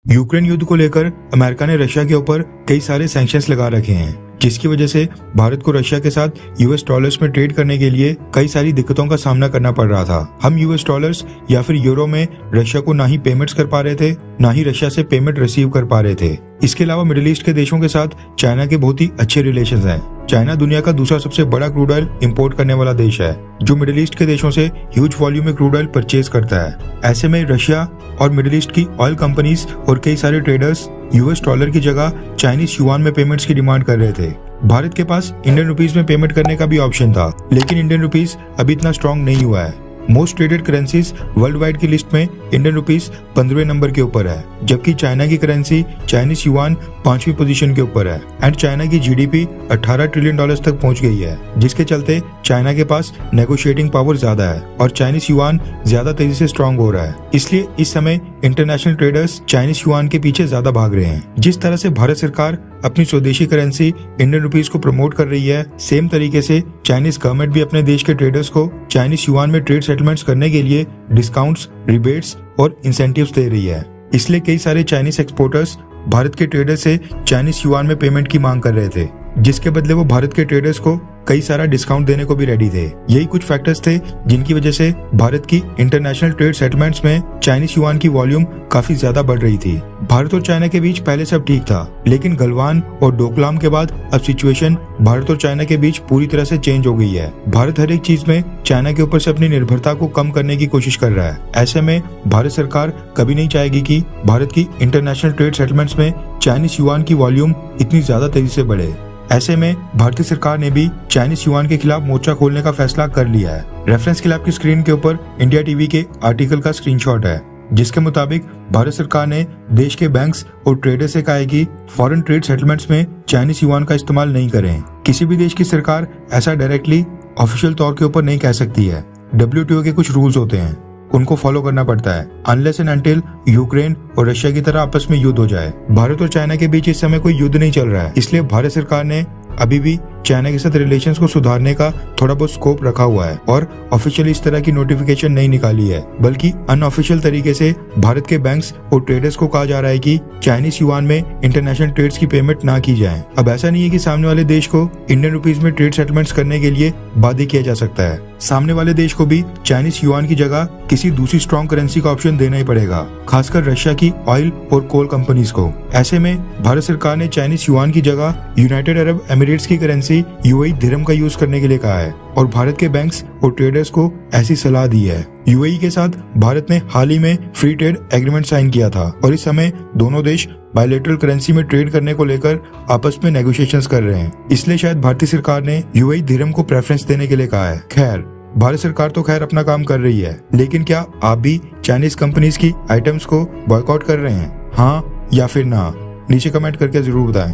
Ukraine युद्ध को लेकर अमेरिका ने रशिया के ऊपर कई सारे सैंक्शंस लगा रखे हैं, जिसकी वजह से भारत को रशिया के साथ यूएस डॉलर्स में ट्रेड करने के लिए कई सारी दिक्कतों का सामना करना पड़ रहा था। हम यूएस डॉलर्स या फिर यूरो में रशिया को ना ही पेमेंट्स कर पा रहे थे, ना ही रशिया से पेमेंट रिसीव कर पा रहे थे। इसके अलावा मिडिल ईस्ट के देशों के साथ चाइना के बहुत ही अच्छे रिलेशंस हैं। चाइना दुनिया का दूसरा सबसे बड़ा क्रूड ऑयल इंपोर्ट करने वाला देश है, जो मिडिल ईस्ट के देशों से ह्यूज वॉल्यूम में क्रूड ऑयल परचेज करता है। ऐसे में रशिया और मिडिल ईस्ट की ऑयल कंपनीज और कई सारे ट्रेडर्स यूएस डॉलर की जगह चाइनीज युआन में पेमेंट्स की डिमांड कर रहे थे। भारत के पास इंडियन रुपीस में पेमेंट करने का भी ऑप्शन था, लेकिन इंडियन रुपीस अभी इतना स्ट्रॉन्ग नहीं हुआ है। Most traded currencies world wide की लिस्ट में इंडियन रुपीस 15वें नंबर के ऊपर है, जबकि चाइना की करेंसी चाइनीज युआन 5वीं पोजीशन के ऊपर है। एंड चाइना की जीडीपी 18 ट्रिलियन डॉलर्स तक पहुंच गई है, जिसके चलते चाइना के पास नेगोशिएटिंग पावर ज्यादा है और चाइनीज युआन ज्यादा तेजी से स्ट्रॉन्ग हो रहा है। इसलिए इस समय इंटरनेशनल ट्रेडर्स चाइनीज युआन के पीछे ज्यादा भाग रहे हैं। जिस तरह से भारत सरकार अपनी स्वदेशी करेंसी इंडियन रुपीस को प्रमोट कर रही है, सेम तरीके से चाइनीज गवर्नमेंट भी अपने देश के ट्रेडर्स को चाइनीज युआन में ट्रेड सेटलमेंट्स करने के लिए डिस्काउंट्स, रिबेट्स और इंसेंटिव्स दे रही है। इसलिए कई सारे चाइनीज एक्सपोर्टर्स भारत के ट्रेडर्स से चाइनीज युआन में पेमेंट की मांग कर रहे थे, जिसके बदले वो भारत के ट्रेडर्स को कई सारा डिस्काउंट देने को भी रेडी थे। यही कुछ फैक्टर्स थे जिनकी वजह से भारत की इंटरनेशनल ट्रेड सेटलमेंट्स में चाइनीज युआन की वॉल्यूम काफी ज्यादा बढ़ रही थी। भारत और चाइना के बीच पहले सब ठीक था, लेकिन गलवान और डोकलाम के बाद अब सिचुएशन भारत और चाइना के बीच पूरी तरह से चेंज हो गई है। भारत हर एक चीज में चाइना के ऊपर से अपनी निर्भरता को कम करने की कोशिश कर रहा है। ऐसे में भारत सरकार कभी नहीं चाहेगी कि भारत की इंटरनेशनल ट्रेड सेटलमेंट्स में चाइनीज युआन की वॉल्यूम इतनी ज्यादा तेजी से बढ़े। ऐसे में भारतीय सरकार ने भी चाइनीज युआन के खिलाफ मोर्चा खोलने का फैसला कर लिया है। रेफरेंस के लिए आपकी स्क्रीन के ऊपर इंडिया टीवी के आर्टिकल का स्क्रीनशॉट है, जिसके मुताबिक भारत सरकार ने देश के बैंक्स और ट्रेडर्स से कहा है कि फॉरेन ट्रेड सेटलमेंट्स में चाइनीज युआन का इस्तेमाल नहीं करें। किसी भी देश की सरकार ऐसा डायरेक्टली ऑफिशियल तौर के ऊपर नहीं कह सकती है। WTO के कुछ रूल्स होते हैं, उनको फॉलो करना पड़ता है, अनलेस एंड अनटिल यूक्रेन और रशिया की तरह आपस में युद्ध हो जाए। भारत और चाइना के बीच इस समय कोई युद्ध नहीं चल रहा है, इसलिए भारत सरकार ने अभी भी चाइना के साथ रिलेशंस को सुधारने का थोड़ा बहुत स्कोप रखा हुआ है और ऑफिशियली इस तरह की नोटिफिकेशन नहीं निकाली है, बल्कि अनऑफिशियल तरीके से भारत के बैंक्स और ट्रेडर्स को कहा जा रहा है कि चाइनीज युआन में इंटरनेशनल ट्रेड्स की पेमेंट ना की जाए। अब ऐसा नहीं है कि सामने वाले देश को इंडियन रुपीस में ट्रेड सेटलमेंट्स करने के लिए बाध्य किया जा सकता है। सामने वाले देश को भी चाइनीज युआन की जगह किसी दूसरी स्ट्रॉन्ग करेंसी का ऑप्शन देना ही पड़ेगा, खासकर रशिया की ऑयल और कोल कंपनीज को। ऐसे में भारत सरकार ने चाइनीज युआन की जगह यूनाइटेड अरब एमिरेट्स की करेंसी यूएई दिरहम का यूज करने के लिए कहा है और भारत के बैंक्स और ट्रेडर्स को ऐसी सलाह दी है। यूएई के साथ भारत ने हाल ही में फ्री ट्रेड एग्रीमेंट साइन किया था और इस समय दोनों देश बायलैटरल करेंसी में ट्रेड करने को लेकर आपस में नेगोशिएशंस कर रहे हैं। इसलिए शायद भारतीय सरकार ने यूएई दिरहम को प्रेफरेंस देने के लिए कहा है। खैर, भारत सरकार तो खैर अपना काम कर रही है, लेकिन क्या आप भी चाइनीज कंपनीज की आइटम्स को बॉयकॉट कर रहे हैं? हाँ या फिर ना? नीचे कमेंट करके जरूर बताएं।